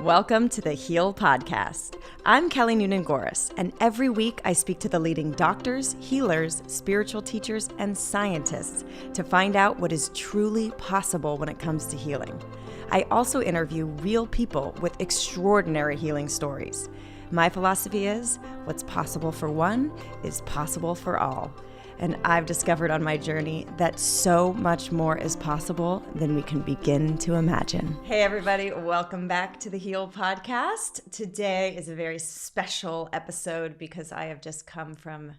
Welcome to the Heal Podcast. I'm Kelly Noonan-Goris, and every week I speak to the leading doctors, healers, spiritual teachers, and scientists to find out what is truly possible when it comes to healing. I also interview real people with extraordinary healing stories. My philosophy is, what's possible for one is possible for all. And I've discovered on my journey that so much more is possible than we can begin to imagine. Hey everybody, welcome back to the Heal Podcast. Today is a very special episode because I have just come from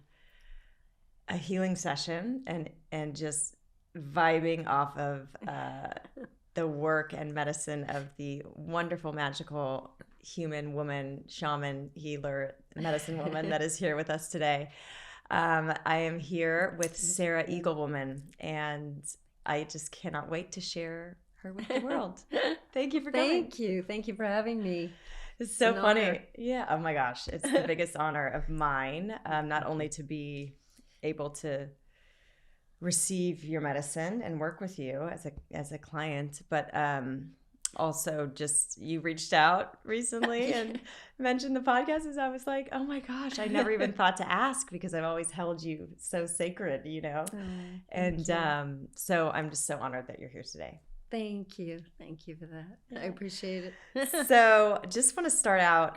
a healing session and just vibing off of the work and medicine of the wonderful, magical human woman, shaman, healer, medicine woman that is here with us today. I am here with Sara Eaglewoman, and I just cannot wait to share her with the world. Thank you for coming. Thank you for having me. It's so funny. Honor. Yeah. Oh my gosh, it's the biggest honor of mine. Not only to be able to receive your medicine and work with you as a client, but also just you reached out recently and mentioned the podcast, as I was like, oh my gosh, I never even thought to ask because I've always held you so sacred, you know. So I'm just so honored that you're here today. Thank you for that. I appreciate it. So just want to start out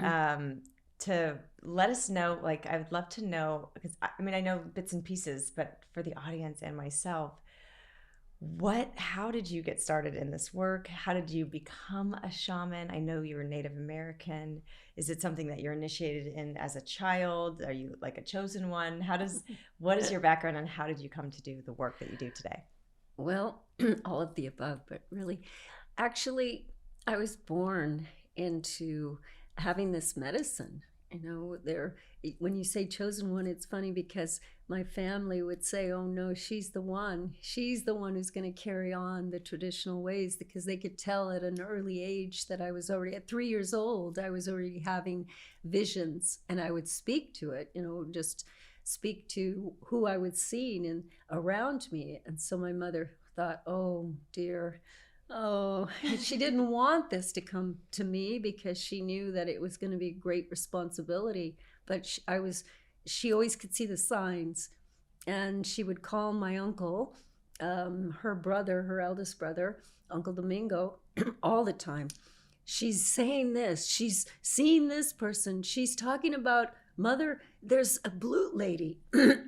to let us know, like I would love to know, because I mean I know bits and pieces, but for the audience and myself, how did you get started in this work? How did you become a shaman? I know you're Native American. Is it something that you're initiated in as a child? Are you like a chosen one? What is your background and how did you come to do the work that you do today? Well, all of the above, but really, actually, I was born into having this medicine. You know, when you say chosen one, it's funny because my family would say, oh no, she's the one who's going to carry on the traditional ways, because they could tell at an early age that I was already, at 3 years old, I was already having visions, and I would speak to it, just speak to who I was seeing and around me. And so my mother thought, oh dear, she didn't want this to come to me because she knew that it was going to be a great responsibility. But she always could see the signs, and she would call my uncle, her eldest brother, Uncle Domingo, all the time. She's saying this, she's seeing this person, she's talking about Mother, there's a blue lady,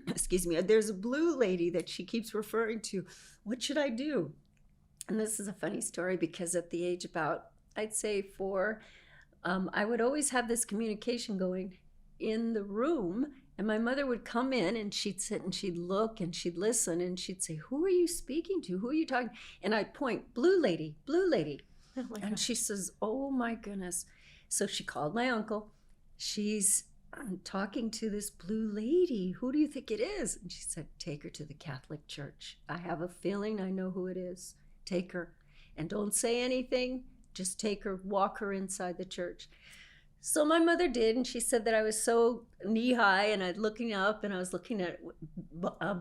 excuse me, there's a blue lady that she keeps referring to. What should I do? And this is a funny story because at the age about, I'd say 4, I would always have this communication going in the room, and my mother would come in and she'd sit and she'd look and she'd listen and she'd say, who are you speaking to? Who are you talking? And I'd point, blue lady. Oh and she says, oh my goodness. So she called my uncle. She's talking to this blue lady. Who do you think it is? And she said, take her to the Catholic Church. I have a feeling I know who it is. Take her and don't say anything. Just take her, walk her inside the church. So my mother did, and she said that I was so knee-high, and I'd looking up, and I was looking at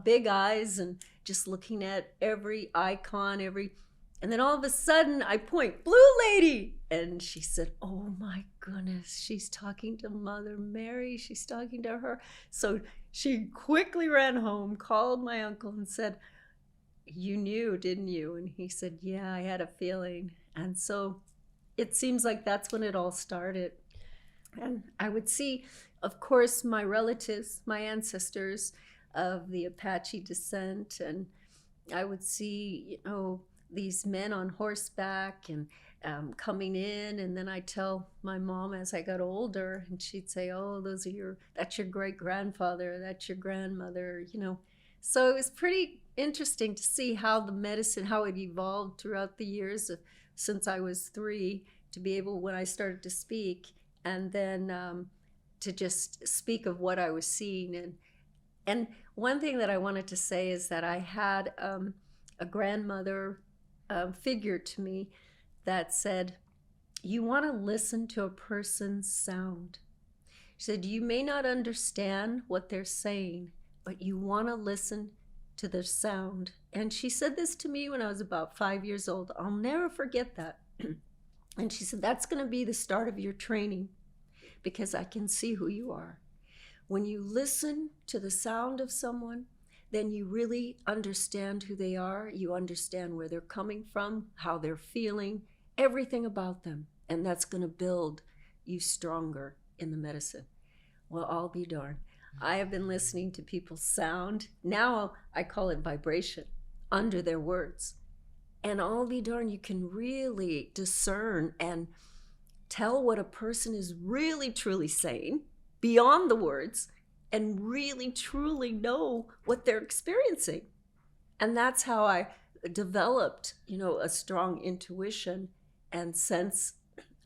big eyes and just looking at every icon, and then all of a sudden I point, blue lady, and she said, oh my goodness, she's talking to Mother Mary, she's talking to her. So she quickly ran home, called my uncle and said, you knew, didn't you? And he said, yeah, I had a feeling. And so it seems like that's when it all started. And I would see, of course, my relatives, my ancestors of the Apache descent, and I would see, these men on horseback and coming in, and then I'd tell my mom as I got older, and she'd say, oh, that's your great-grandfather, that's your grandmother, So it was pretty interesting to see how the medicine, how it evolved throughout the years since I was 3 to be able, when I started to speak, and then to just speak of what I was seeing. And one thing that I wanted to say is that I had a grandmother figure to me that said, you want to listen to a person's sound. She said, you may not understand what they're saying, but you want to listen to their sound. And she said this to me when I was about 5 years old. I'll never forget that. And she said, that's going to be the start of your training, because I can see who you are. When you listen to the sound of someone, then you really understand who they are. You understand where they're coming from, how they're feeling, everything about them. And that's going to build you stronger in the medicine. Well, I'll be darned. I have been listening to people's sound. Now I call it vibration under their words. And I'll be darned, you can really discern and tell what a person is really truly saying beyond the words, and really truly know what they're experiencing. And that's how I developed, a strong intuition and sense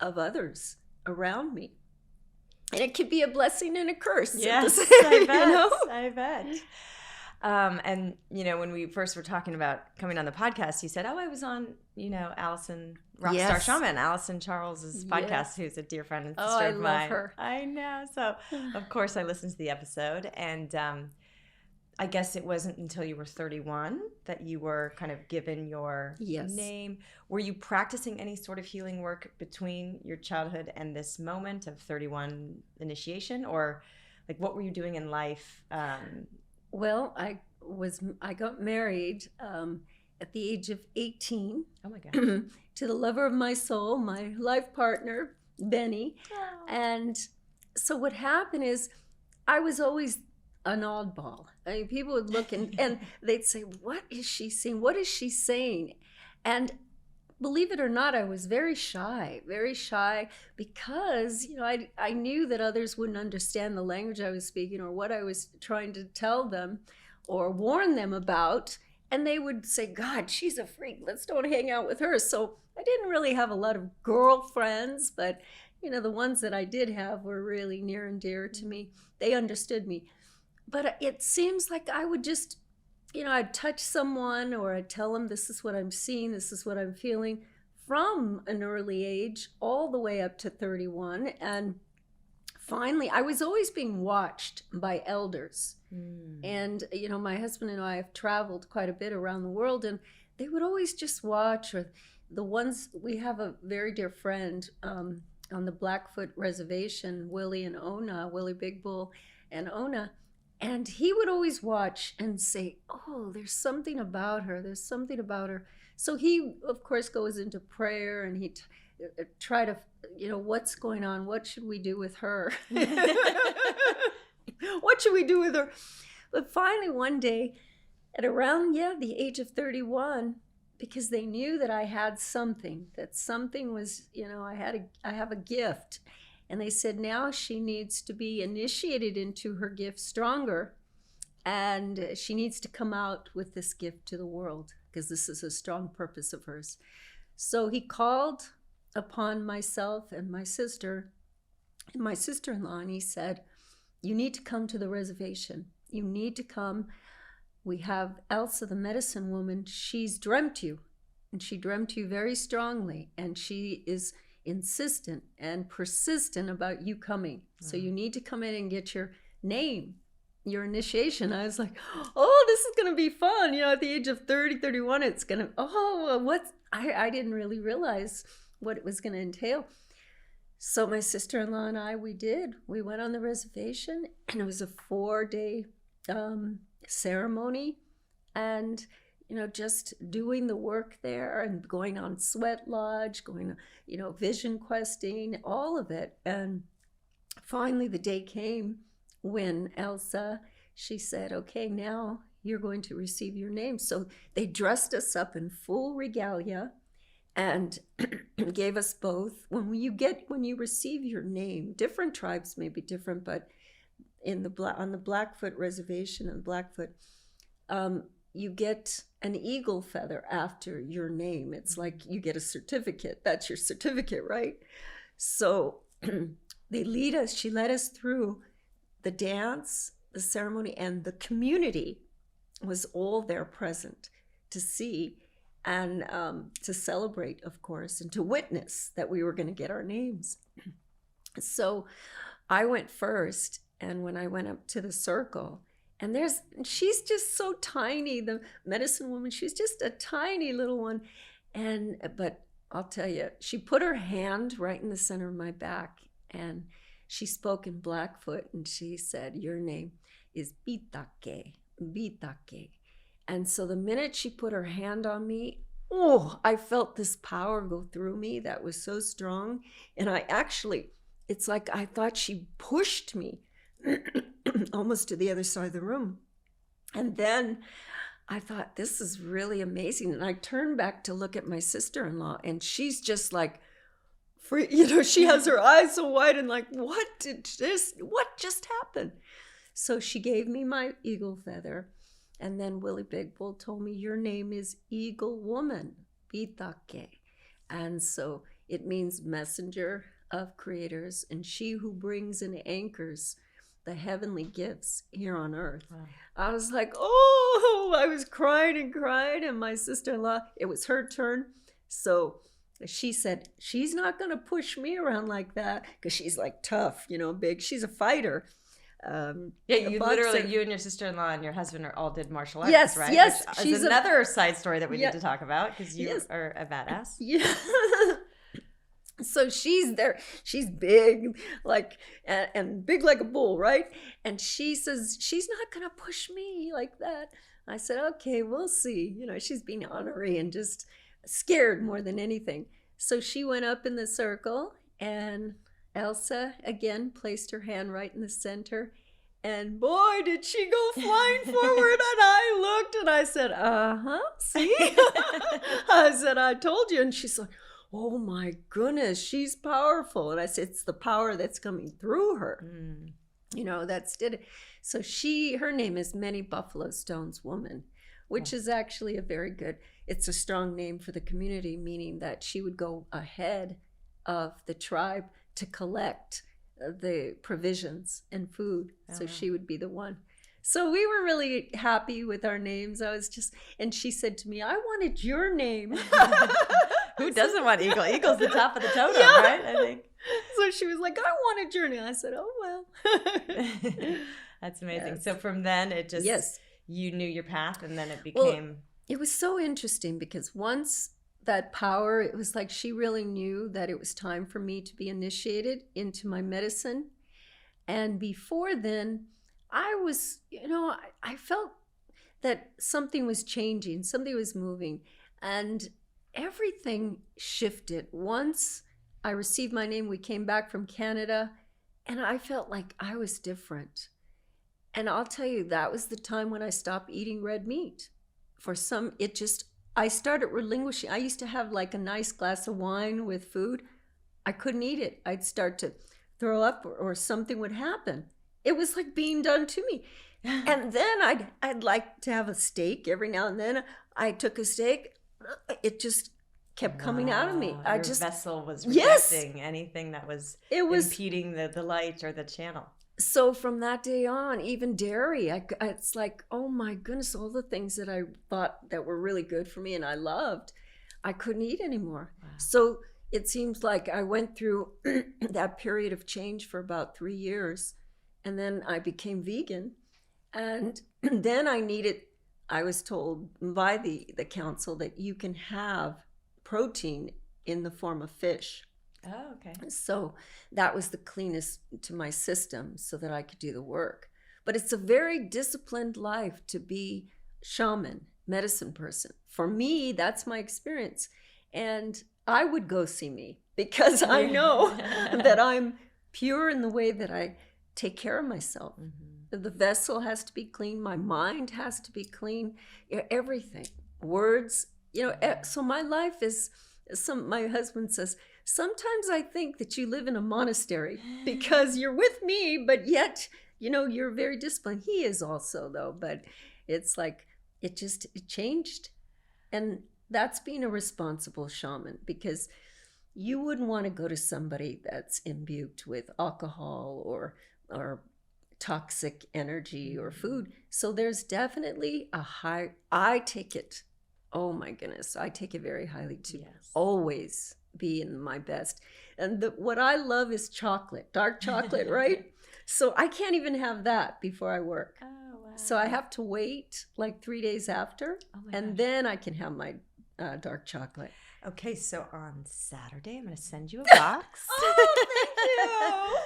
of others around me. And it could be a blessing and a curse. Yes, I bet. I bet. And, when we first were talking about coming on the podcast, you said, I was on, Allison, Rockstar Shaman, Allison Charles's podcast, who's a dear friend and sister of mine. I love her. I know. So, of course, I listened to the episode. And I guess it wasn't until you were 31 that you were kind of given your name. Were you practicing any sort of healing work between your childhood and this moment of 31 initiation? Or, what were you doing in life? Well, I got married at the age of 18. Oh my gosh. To the lover of my soul, my life partner, Benny. Oh. And so what happened is I was always an oddball. I mean, people would look and they'd say, what is she saying? What is she saying? And believe it or not, I was very shy because, I knew that others wouldn't understand the language I was speaking or what I was trying to tell them or warn them about. And they would say, God, she's a freak. Let's don't hang out with her. So I didn't really have a lot of girlfriends, but, the ones that I did have were really near and dear to me. They understood me. But it seems like I would just, I'd touch someone or I'd tell them, this is what I'm seeing, this is what I'm feeling, from an early age all the way up to 31. And finally, I was always being watched by elders. And, my husband and I have traveled quite a bit around the world, and they would always just watch. Or the ones, we have a very dear friend on the Blackfoot Reservation, Willie Big Bull and Ona. And he would always watch and say, oh, there's something about her. There's something about her. So he, of course, goes into prayer and he try to, what's going on? What should we do with her? What should we do with her? But finally, one day, at around, the age of 31, because they knew that I had something, that something was, I have a gift. And they said, now she needs to be initiated into her gift stronger. And she needs to come out with this gift to the world, because this is a strong purpose of hers. So he called upon myself and my sister and my sister-in-law, and he said, you need to come to the reservation. You need to come. We have Elsa, the medicine woman. She's dreamt you, and she dreamt you very strongly, and she is insistent and persistent about you coming. So you need to come in and get your name, your initiation. I was like, oh, this is going to be fun. At the age of 30, 31, it's going to, I didn't really realize what it was going to entail. So my sister-in-law and I, we went on the reservation, and it was a 4-day ceremony, and just doing the work there and going on sweat lodge, going, vision questing, all of it. And finally the day came when Elsa, she said, okay, now you're going to receive your name. So they dressed us up in full regalia and gave us both. When you receive your name, different tribes may be different, but on the Blackfoot Reservation in Blackfoot, you get an eagle feather after your name. It's like you get a certificate. That's your certificate, right? So she led us through the dance, the ceremony, and the community was all there present to see and to celebrate, of course, and to witness that we were going to get our names. So I went first, and when I went up to the circle, and she's just so tiny, the medicine woman, she's just a tiny little one. But I'll tell you, she put her hand right in the center of my back, and she spoke in Blackfoot, and she said, your name is Bitake, Bitake. And so the minute she put her hand on me, oh, I felt this power go through me that was so strong. And I actually, it's like I thought she pushed me almost to the other side of the room. And then I thought, this is really amazing. And I turned back to look at my sister-in-law, and she's just like, she has her eyes so wide and like, what just happened? So she gave me my eagle feather. And then Willie Big Bull told me, your name is Eaglewoman, Bitake. And so it means messenger of creators, and she who brings and anchors the heavenly gifts here on earth. Wow. I was like, oh, I was crying and crying. And my sister-in-law, it was her turn. So she said, she's not going to push me around like that, because she's like tough, big. She's a fighter. You literally, you and your sister-in-law and your husband all did martial arts, yes, right? Yes, which is another side story that we need to talk about, because you are a badass. Yeah. So she's there. She's big, and big like a bull, right? And she says, she's not going to push me like that. I said, okay, we'll see. She's being honorary and just scared more than anything. So she went up in the circle, and Elsa again placed her hand right in the center. And boy, did she go flying forward. And I looked and I said, see? I said, I told you. And she's like, oh my goodness, she's powerful. And I said, it's the power that's coming through her. That's did it. So her name is Many Buffalo Stones Woman, which is actually it's a strong name for the community, meaning that she would go ahead of the tribe to collect the provisions and food. So she would be the one. So we were really happy with our names. And she said to me, I wanted your name. Who doesn't want Eagle? Eagle's the top of the totem, right? I think. So she was like, I wanted your name. I said, oh, well. That's amazing. Yes. So from then, it just, you knew your path, and then it became. Well, it was so interesting, because once that power, it was like she really knew that it was time for me to be initiated into my medicine. And before then, I was, I felt that something was changing, something was moving, and everything shifted. Once I received my name, we came back from Canada, and I felt like I was different. And I'll tell you, that was the time when I stopped eating red meat. I started relinquishing. I used to have like a nice glass of wine with food. I couldn't eat it. I'd start to throw up, or something would happen. It was like being done to me. And then I'd like to have a steak every now and then. I took a steak. It just kept coming out of me. Your vessel was rejecting anything that was impeding the light or the channel. So from that day on, even dairy, it's like, oh my goodness, all the things that I thought that were really good for me and I loved, I couldn't eat anymore. Wow. So it seems like I went through that period of change for about 3 years, and then I became vegan. And then I was told by the council that you can have protein in the form of fish. Oh, okay. So that was the cleanest to my system, so that I could do the work. But it's a very disciplined life to be shaman, medicine person. For me, that's my experience. And I would go see me, because I know that I'm pure in the way that I take care of myself. Mm-hmm. The vessel has to be clean. My mind has to be clean. Everything. Words. So my life is, my husband says, sometimes I think that you live in a monastery, because you're with me, but yet, you're very disciplined. He is also, though, but it's like, it changed. And that's being a responsible shaman, because you wouldn't want to go to somebody that's imbued with alcohol or toxic energy or food. So there's definitely I take it, oh my goodness, I take it very highly to always be in my best. And what I love is chocolate, dark chocolate, right? So I can't even have that before I work. Oh, wow. So I have to wait like 3 days after, and then I can have my dark chocolate. Okay, so on Saturday, I'm going to send you a box. Oh,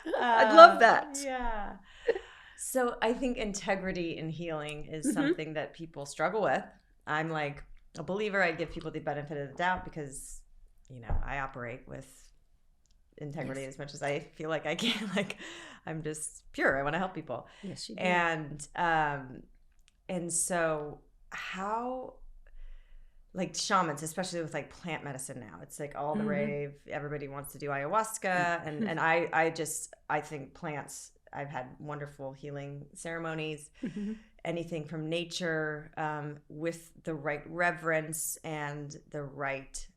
thank you. I'd love that. Yeah. So I think integrity in healing is something that people struggle with. I'm like a believer. I give people the benefit of the doubt because, I operate with integrity as much as I feel like I can. Like, I'm just pure. I want to help people. Yes, you do. And so how, like shamans, especially with like plant medicine now, it's like all the rave. Everybody wants to do ayahuasca. And I think plants, I've had wonderful healing ceremonies, anything from nature, with the right reverence and the right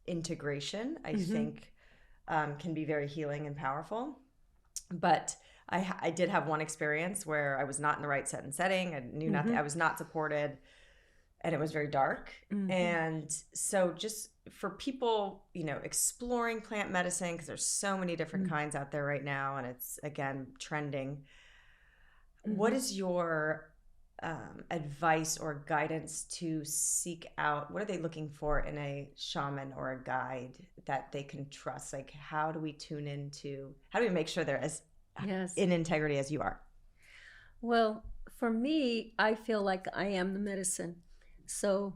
integration, I think can be very healing and powerful. But I did have one experience where I was not in the right set and setting. I knew nothing. I was not supported. And it was very dark. And so just for people, exploring plant medicine, because there's so many different kinds out there right now, and it's, again, trending. What is your advice or guidance to seek out? What are they looking for in a shaman or a guide that they can trust? Like, how do we make sure they're as in integrity as you are? Well, for me, I feel like I am the medicine. So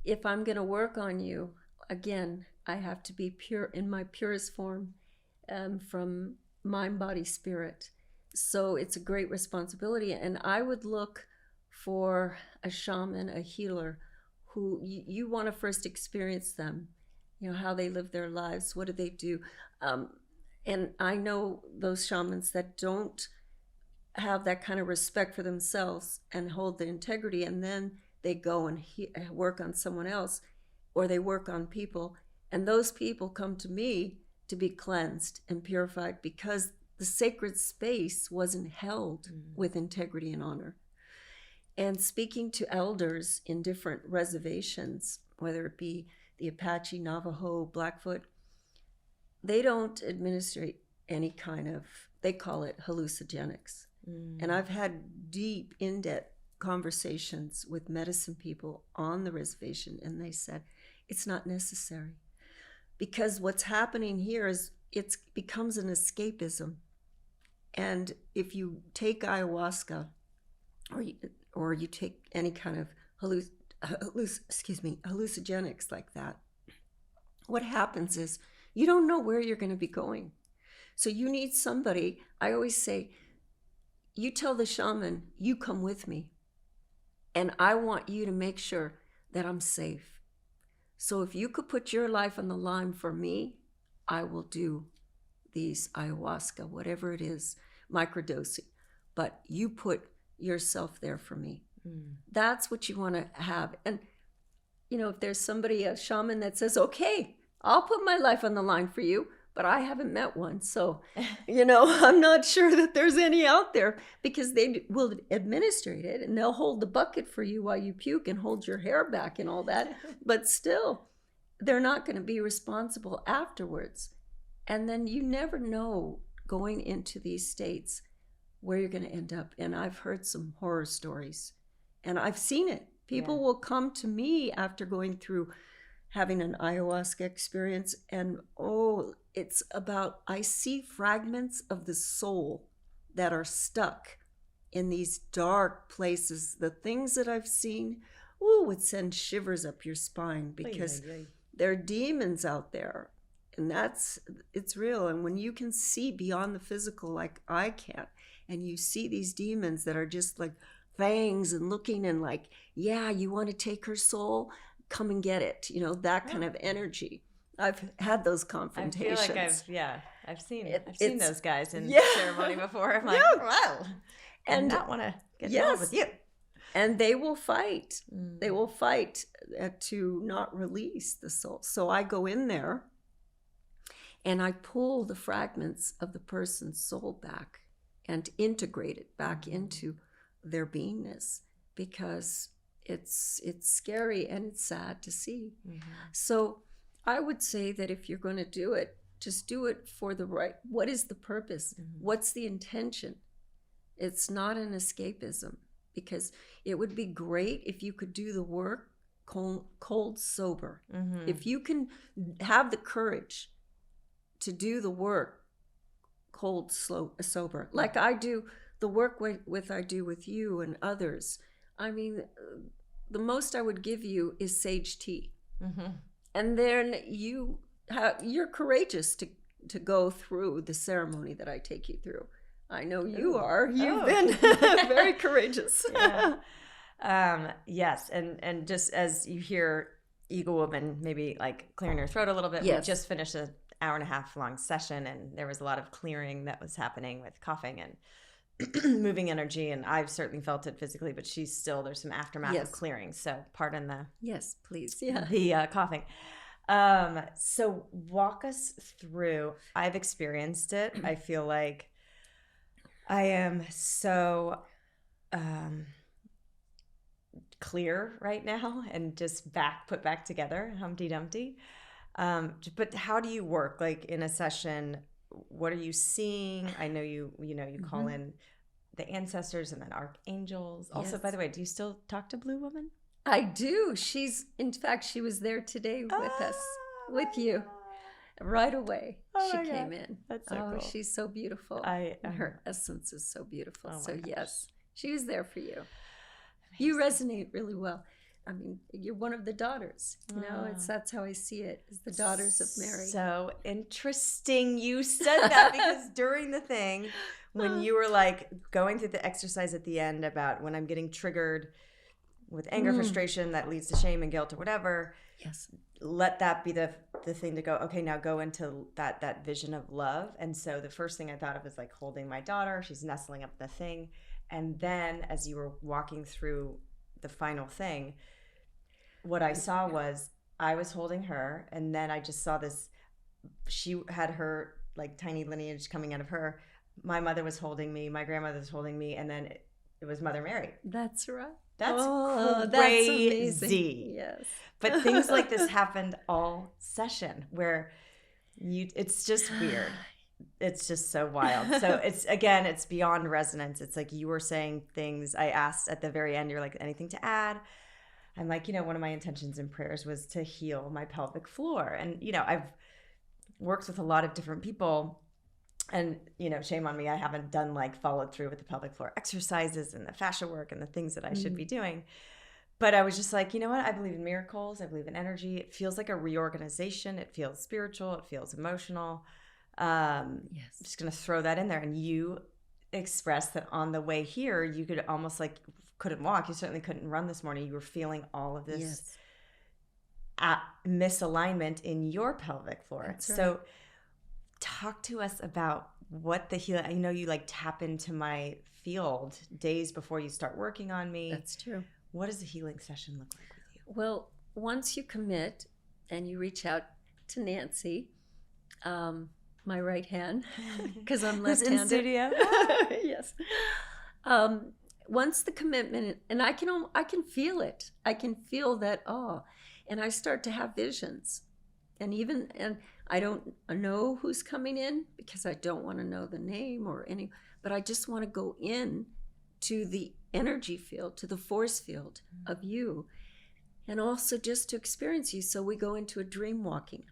if I'm going to work on you, again, I have to be pure in my purest form, from mind, body, spirit. So it's a great responsibility. And I would look for a shaman, a healer, who you want to first experience them, how they live their lives. What do they do? And I know those shamans that don't have that kind of respect for themselves and hold the integrity, and then they go and work on someone else, or they work on people, and those people come to me to be cleansed and purified because the sacred space wasn't held with integrity and honor. And speaking to elders in different reservations, whether it be the Apache, Navajo, Blackfoot, they don't administrate any kind of, they call it hallucinogenics. And I've had deep, in-depth conversations with medicine people on the reservation, and they said it's not necessary, because what's happening here is it becomes an escapism. And if you take ayahuasca or you take any kind of hallucinogenics like that, what happens is you don't know where you're going to be going. So you need somebody. I always say, you tell the shaman, you come with me. And I want you to make sure that I'm safe. So if you could put your life on the line for me, I will do these ayahuasca, whatever it is, microdosing. But you put yourself there for me. That's what you want to have. And, if there's somebody, a shaman that says, okay, I'll put my life on the line for you, but I haven't met one. So, I'm not sure that there's any out there, because they will administrate it and they'll hold the bucket for you while you puke and hold your hair back and all that. But still, they're not going to be responsible afterwards. And then you never know going into these states where you're going to end up. And I've heard some horror stories and I've seen it. People will come to me after going through having an ayahuasca experience, and it's about, I see fragments of the soul that are stuck in these dark places. The things that I've seen, would send shivers up your spine, because there are demons out there, and it's real. And when you can see beyond the physical like I can, and you see these demons that are just like fangs and looking and like, you want to take her soul? Come and get it, that kind of energy. I've had those confrontations. I feel like I've seen those guys in ceremony before. I'm like, wow, and not want to get involved with you. And they will fight. They will fight to not release the soul. So I go in there and I pull the fragments of the person's soul back and integrate it back into their beingness, because it's scary and it's sad to see. So I would say that if you're going to do it, just do it for the right. What is the purpose? What's the intention? It's not an escapism, because it would be great if you could do the work cold sober. Mm-hmm. If you can have the courage to do the work cold sober, like I do the work I do with you and others, I mean, the most I would give you is sage tea. Mm-hmm. And then you're courageous to go through the ceremony that I take you through. I know you are. You've been very courageous. Yeah. Yes. And just as you hear Eaglewoman maybe like clearing her throat a little bit, Yes. we just finished an hour-and-a-half long session, and there was a lot of clearing that was happening with coughing and moving energy. And I've certainly felt it physically, but there's some aftermath Yes. of clearing. So pardon Yes, please. Yeah. the coughing. So walk us through. I've experienced it. I feel like I am so clear right now and just put back together, Humpty Dumpty. But how do you work? Like in a session, what are you seeing? I know you call in the ancestors and then archangels. Also, by the way, do you still talk to Blue Woman? I do. In fact, she was there today with us, with you. Right away, she came in. That's so cool. She's so beautiful. And her essence is so beautiful. So yes, she was there for you. Amazing. You resonate really well. I mean, you're one of the daughters. That's how I see it. Is the daughters of Mary. So interesting. You said that because during the thing, when you were like going through the exercise at the end about when I'm getting triggered with anger, frustration that leads to shame and guilt or whatever. Yes. Let that be the thing to go, okay, now go into that vision of love. And so the first thing I thought of is like holding my daughter. She's nestling up the thing. And then as you were walking through the final thing, what I saw was I was holding her, and then I just saw this, she had her like tiny lineage coming out of her. My mother was holding me, my grandmother was holding me, and then it was Mother Mary. That's right. That's crazy. That's amazing. Yes. But things like this happened all session where it's just weird. It's just so wild. So it's beyond resonance. It's like you were saying things. I asked at the very end, you're like, anything to add? I'm like, one of my intentions and prayers was to heal my pelvic floor. And, I've worked with a lot of different people, and, shame on me, I haven't done followed through with the pelvic floor exercises and the fascia work and the things that I should be doing. But I was just like, you know what? I believe in miracles. I believe in energy. It feels like a reorganization. It feels spiritual. It feels emotional. Yes. I'm just going to throw that in there. And you expressed that on the way here, you could almost couldn't walk. You certainly couldn't run this morning. You were feeling all of this misalignment in your pelvic floor. That's right. So talk to us about what the healing, I know you tap into my field days before you start working on me. That's true. What does a healing session look like with you? Well, once you commit and you reach out to Nancy, my right hand, because I'm left-handed. In studio? Yes. Once the commitment, and I can feel it. I can feel that awe, and I start to have visions, and I don't know who's coming in because I don't want to know the name or any, but I just want to go in to the energy field, to the force field of you, and also just to experience you. So we go into a dream walking.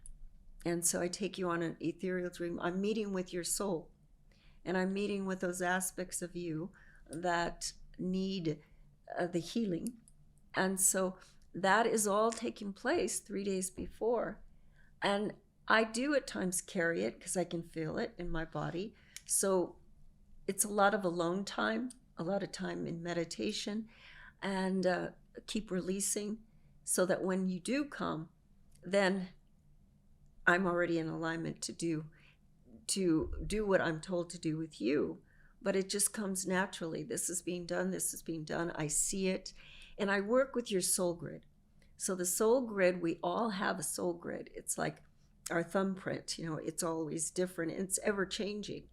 And so I take you on an ethereal dream. I'm meeting with your soul, and I'm meeting with those aspects of you that need the healing. And so that is all taking place 3 days before. And I do at times carry it because I can feel it in my body. So it's a lot of alone time, a lot of time in meditation, and keep releasing so that when you do come, then I'm already in alignment to do what I'm told to do with you. But it just comes naturally. This is being done. I see it. And I work with your soul grid. So the soul grid, we all have a soul grid. It's like our thumbprint, it's always different. It's ever changing.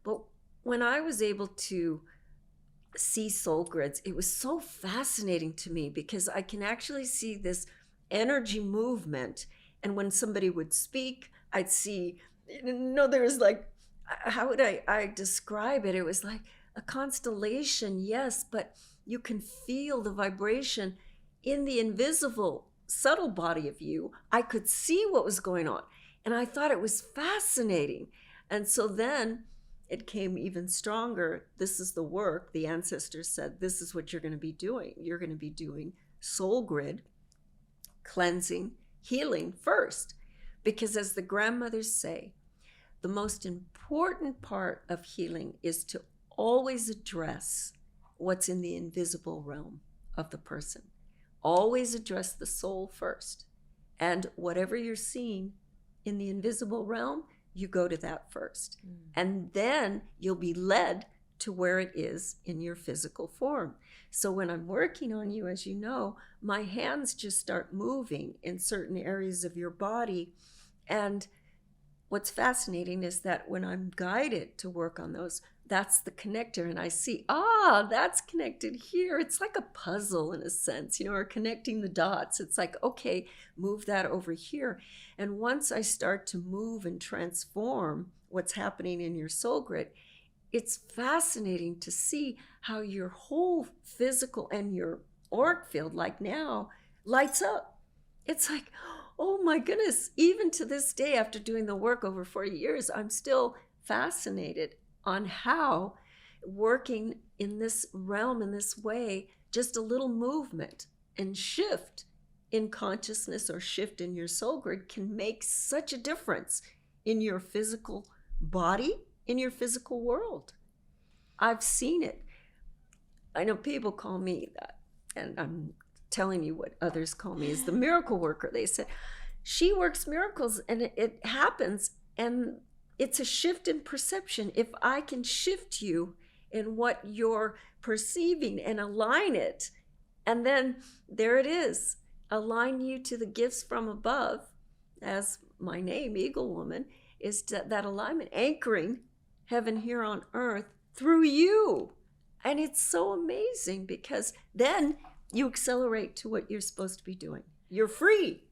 But when I was able to see soul grids, it was so fascinating to me because I can actually see this energy movement. And when somebody would speak, I'd see, there's how would I describe it? It was like a constellation, yes, but you can feel the vibration in the invisible, subtle body of you, I could see what was going on. And I thought it was fascinating. And so then it came even stronger. This is the work. The ancestors said, this is what you're going to be doing. You're going to be doing soul grid, cleansing, healing first. Because as the grandmothers say, the most important part of healing is to always address what's in the invisible realm of the person. Always address the soul first. And whatever you're seeing in the invisible realm, you go to that first. And then you'll be led to where it is in your physical form. So when I'm working on you, as you know, my hands just start moving in certain areas of your body. And what's fascinating is that when I'm guided to work on those, that's the connector. And I see, that's connected here. It's like a puzzle in a sense, or connecting the dots. It's like, okay, move that over here. And once I start to move and transform what's happening in your soul grid, it's fascinating to see how your whole physical and your auric field, like now, lights up. It's like, oh my goodness, even to this day, after doing the work over 40 years, I'm still fascinated on how working in this realm in this way, just a little movement and shift in consciousness or shift in your soul grid can make such a difference in your physical body, in your physical world. I've seen it. I know people call me that, and I'm telling you what others call me is the miracle worker. They said, she works miracles and it happens, and it's a shift in perception. If I can shift you in what you're perceiving and align it, and then there it is, align you to the gifts from above, as my name, Eaglewoman, is that alignment, anchoring heaven here on earth through you. And it's so amazing because then you accelerate to what you're supposed to be doing. You're free.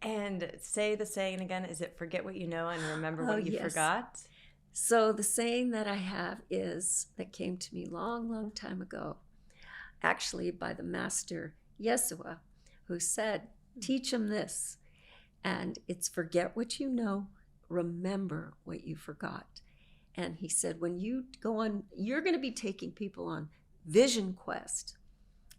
And say the saying again, is it forget what you know and remember what you forgot? So the saying that I have is, that came to me long, long time ago, actually by the master Yeshua, who said, teach them this. And it's forget what you know, remember what you forgot. And he said, when you go on, you're going to be taking people on vision quest.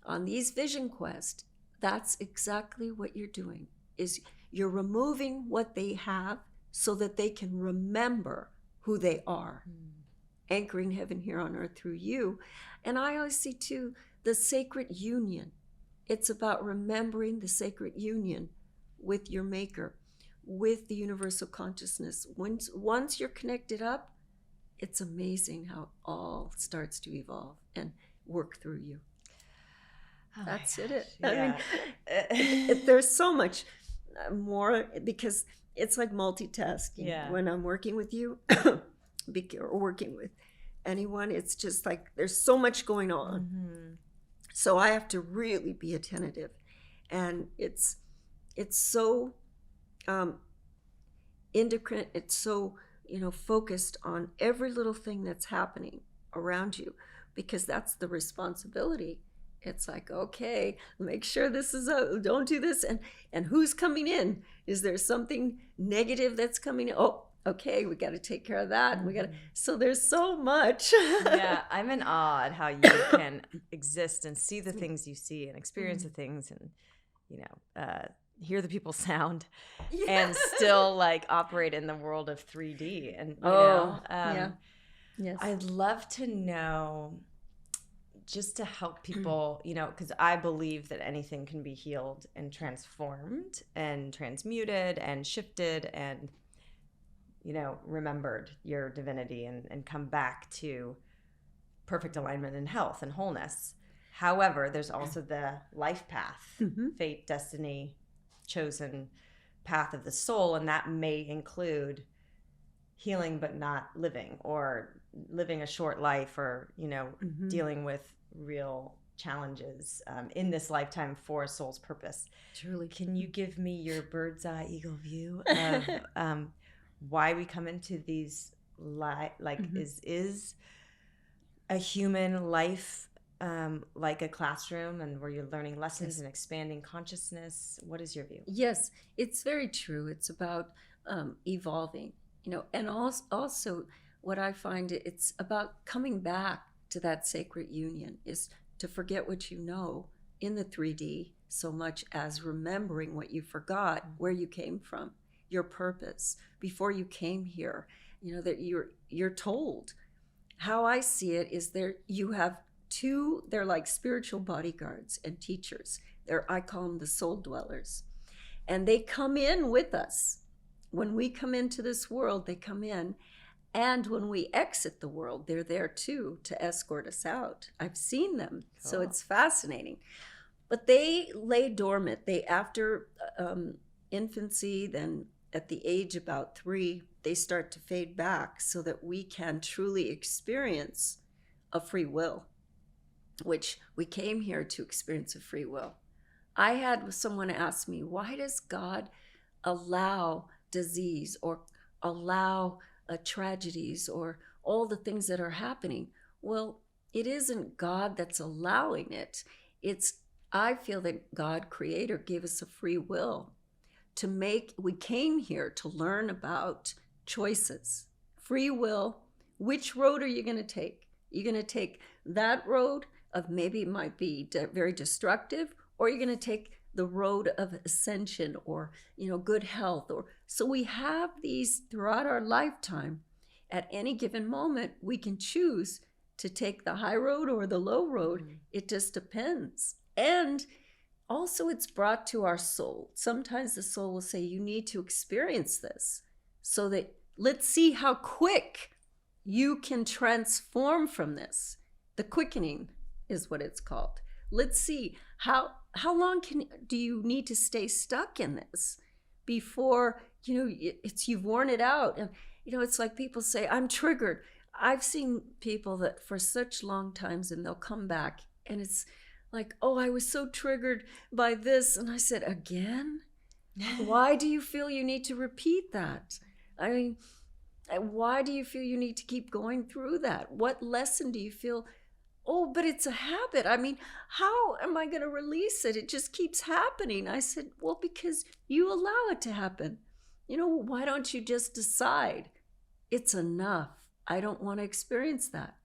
On these vision quest, that's exactly what you're doing, is you're removing what they have so that they can remember who they are. Anchoring heaven here on earth through you. And I always see too, the sacred union. It's about remembering the sacred union with your maker, with the universal consciousness. Once you're connected up, it's amazing how it all starts to evolve and work through you. That's it. Yeah. I mean, there's so much more because it's like multitasking. Yeah. When I'm working with you or working with anyone, it's just like there's so much going on. Mm-hmm. So I have to really be attentive. And it's so endocrine, it's so focused on every little thing that's happening around you, because that's the responsibility. It's like, okay, make sure this is don't do this, and who's coming in? Is there something negative that's coming in? Oh, okay, we got to take care of that. And we got to. So there's so much. Yeah, I'm in awe at how you can exist and see the things you see and experience the things, and hear the people sound, and still operate in the world of 3D. And Yes. I'd love to know, just to help people, because I believe that anything can be healed and transformed and transmuted and shifted and, remembered, your divinity, and come back to perfect alignment and health and wholeness. However, there's also the life path, fate, destiny, chosen path of the soul, and that may include healing but not living, or living a short life, or dealing with real challenges in this lifetime for a soul's purpose. Truly. Can you give me your bird's eye eagle view of why we come into these is a human life like a classroom and where you're learning lessons Yes. and expanding consciousness? What is your view? Yes, it's very true. It's about evolving, and also what I find it's about coming back to that sacred union is to forget what you know in the 3D so much as remembering what you forgot, where you came from, your purpose before you came here. That you're told. How I see it is there you have two, they're like spiritual bodyguards and teachers. I call them the soul dwellers. And they come in with us. When we come into this world, they come in. And when we exit the world, they're there too to escort us out. I've seen them. Cool. So it's fascinating. But they lay dormant. After infancy, then at the age about 3, they start to fade back so that we can truly experience a free will, which we came here to experience a free will. I had someone ask me, why does God allow disease or allow tragedies or all the things that are happening? Well, it isn't God that's allowing it. I feel that God, Creator, gave us a free will we came here to learn about choices, free will. Which road are you going to take? You're going to take that road of maybe it might be very destructive, or you're going to take the road of ascension or, good health. So we have these throughout our lifetime. At any given moment, we can choose to take the high road or the low road. Mm-hmm. It just depends. And also it's brought to our soul. Sometimes the soul will say, you need to experience this so that let's see how quick you can transform from this. The quickening is what it's called. Let's see how long do you need to stay stuck in this before you've worn it out. And it's like people say, I'm triggered. I've seen people that for such long times, and they'll come back and it's like, oh, I was so triggered by this. And I said, again? Why do you feel you need to repeat that? I mean, why do you feel you need to keep going through that? What lesson do you feel? Oh, but it's a habit. I mean, how am I going to release it? It just keeps happening. I said, well, because you allow it to happen. Why don't you just decide it's enough? I don't want to experience that.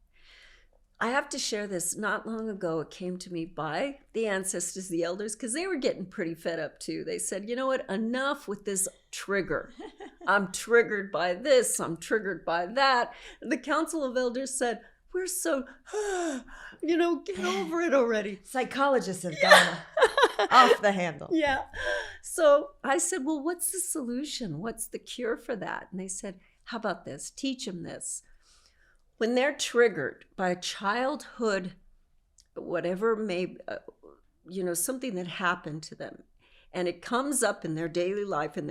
I have to share this. Not long ago, it came to me by the ancestors, the elders, because they were getting pretty fed up too. They said, you know what? Enough with this trigger. I'm triggered by this. I'm triggered by that. The Council of Elders said, we're so, get over it already. Psychologists have gone off the handle. Yeah. So I said, well, what's the solution? What's the cure for that? And they said, how about this? Teach them this. When they're triggered by a childhood, whatever something that happened to them, and it comes up in their daily life and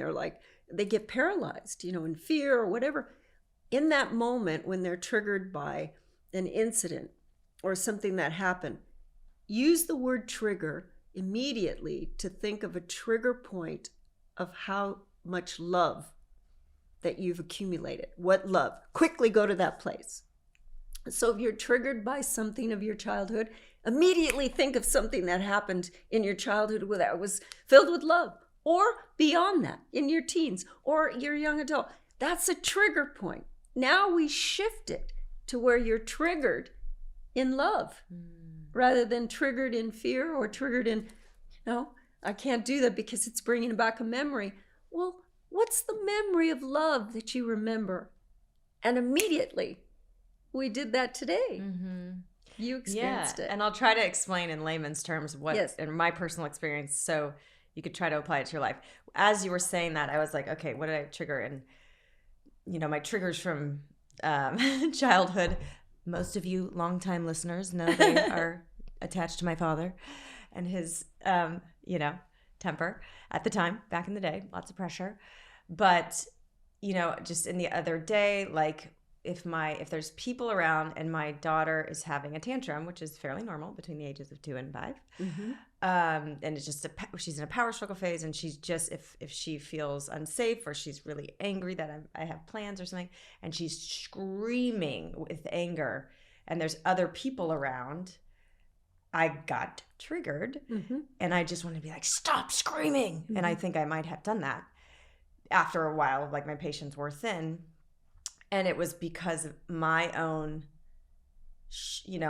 they get paralyzed, in fear or whatever. In that moment when they're triggered by an incident or something that happened, use the word trigger immediately to think of a trigger point of how much love that you've accumulated. What love? Quickly go to that place. So if you're triggered by something of your childhood, immediately think of something that happened in your childhood that was filled with love, or beyond that, in your teens or your young adult. That's a trigger point. Now we shift it to where you're triggered in love rather than triggered in fear or triggered in, no, I can't do that because it's bringing back a memory. Well, what's the memory of love that you remember? And immediately, we did that today. Mm-hmm. You experienced it. And I'll try to explain in layman's terms in my personal experience, so you could try to apply it to your life. As you were saying that, I was like, okay, what did I trigger? And, my triggers from childhood, most of you longtime listeners know they are attached to my father and his, temper at the time, back in the day, lots of pressure. But, just in the other day, like, if there's people around and my daughter is having a tantrum, which is fairly normal between the ages of 2 and 5, mm-hmm. And it's just she's in a power struggle phase, and she's just if she feels unsafe or she's really angry that I have plans or something, and she's screaming with anger, and there's other people around, I got triggered Mm-hmm. and I just wanted to be like, stop screaming. Mm-hmm. And I think I might have done that after a while, like my patience wore thin. And it was because of my own,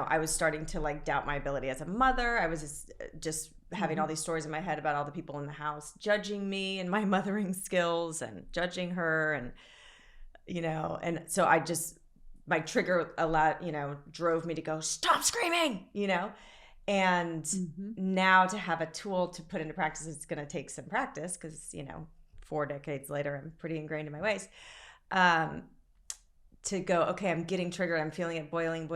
I was starting to like doubt my ability as a mother. I was just having all these stories in my head about all the people in the house judging me and my mothering skills and judging her. And so my trigger drove me to go, stop screaming, and now to have a tool to put into practice, it's going to take some practice because, 4 decades later, I'm pretty ingrained in my ways. To go, okay, I'm getting triggered. I'm feeling it boiling.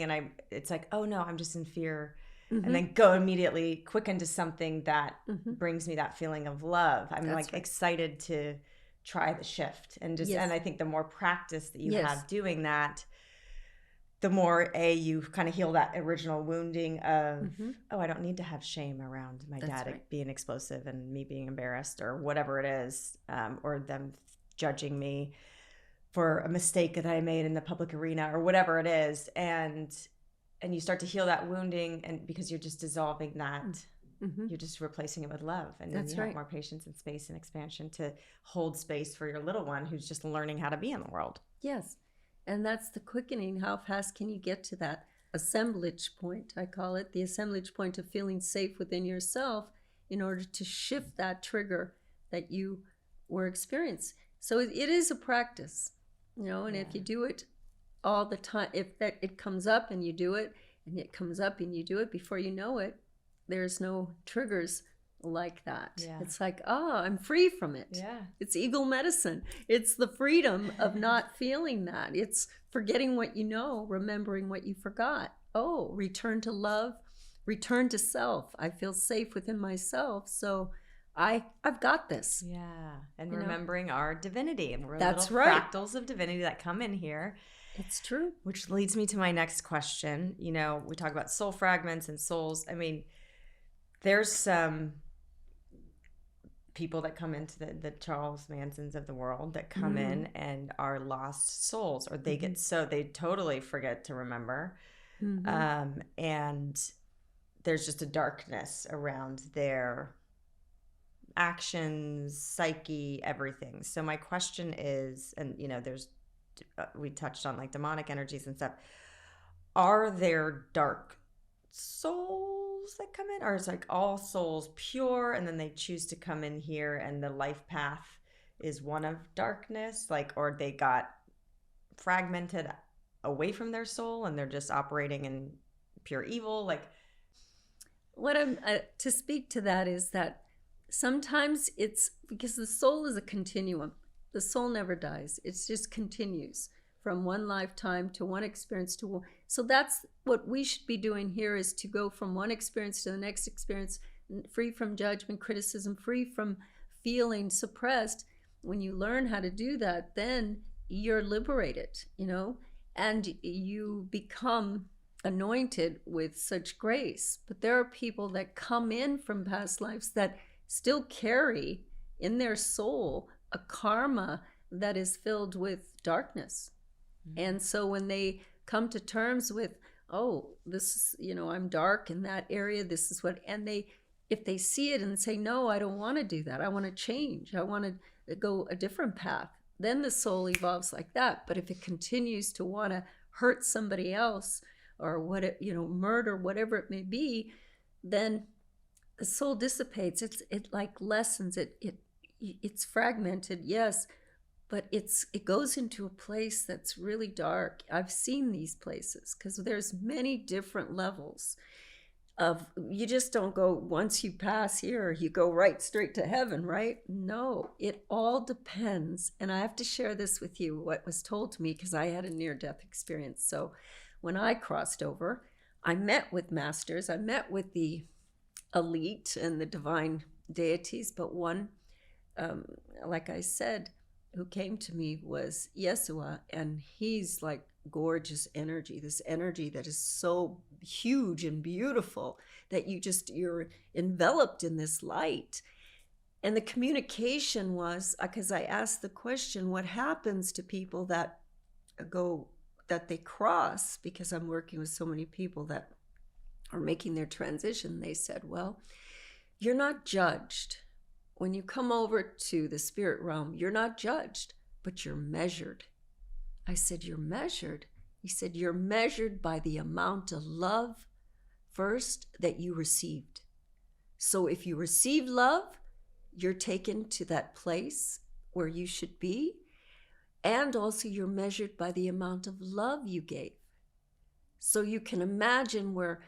And it's like, oh no, I'm just in fear. And then go immediately quick into something that brings me that feeling of love. I'm excited to try the shift and I think the more practice that you have doing that, the more you kind of heal that original wounding of, I don't need to have shame around my dad being explosive and me being embarrassed or whatever it is, or them judging me for a mistake that I made in the public arena or whatever it is. And you start to heal that wounding, and because you're just dissolving that, you're just replacing it with love. And then you have more patience and space and expansion to hold space for your little one who's just learning how to be in the world. Yes. And that's the quickening. How fast can you get to that assemblage point? I call it the assemblage point of feeling safe within yourself in order to shift that trigger that you were experiencing. So it is a practice, and if you do it all the time, it comes up and you do it, and it comes up and you do it, before you know it, there's no triggers like that. Yeah. It's like, I'm free from it. Yeah. It's eagle medicine. It's the freedom of not feeling that. It's forgetting what you know, remembering what you forgot. Return to love, return to self. I feel safe within myself, so I've got this. Yeah. And remembering our divinity. And we're That's little fractals of divinity that come in here. It's true. Which leads me to my next question. We talk about soul fragments and souls. I mean, there's some people that come into the Charles Mansons of the world that come in and are lost souls, or they get they totally forget to remember. And there's just a darkness around their actions, psyche, everything. So my question is, and we touched on like demonic energies and stuff. Are there dark souls that come in, or is like all souls pure and then they choose to come in here and the life path is one of darkness, like, or they got fragmented away from their soul and they're just operating in pure evil? Like, what I'm to speak to that is that sometimes it's because the soul is a continuum. The soul never dies. It just continues from one lifetime to one experience to one. So that's what we should be doing here, is to go from one experience to the next experience, free from judgment, criticism, free from feeling suppressed. When you learn how to do that, then you're liberated, and you become anointed with such grace. But there are people that come in from past lives that still carry in their soul a karma that is filled with darkness. And so when they come to terms with, this is, I'm dark in that area, this is what, and if they see it and say, no, I don't want to do that, I want to change, I want to go a different path, then the soul evolves like that. But if it continues to want to hurt somebody else, or murder, whatever it may be, then the soul dissipates. It like lessens. It's fragmented, yes, but it goes into a place that's really dark. I've seen these places because there's many different levels of, you just don't go, once you pass here, you go right straight to heaven, right? No, it all depends. And I have to share this with you, what was told to me, because I had a near-death experience. So when I crossed over, I met with masters, I met with the elite and the divine deities, but one, like I said, who came to me was Yeshua, and he's like gorgeous energy, this energy that is so huge and beautiful that you're enveloped in this light. And the communication was, because I asked the question, what happens to people that they cross, because I'm working with so many people that or making their transition, they said, well, you're not judged. When you come over to the spirit realm, you're not judged, but you're measured. I said, you're measured? He said, you're measured by the amount of love first that you received. So if you receive love, you're taken to that place where you should be. And also you're measured by the amount of love you gave. So you can imagine where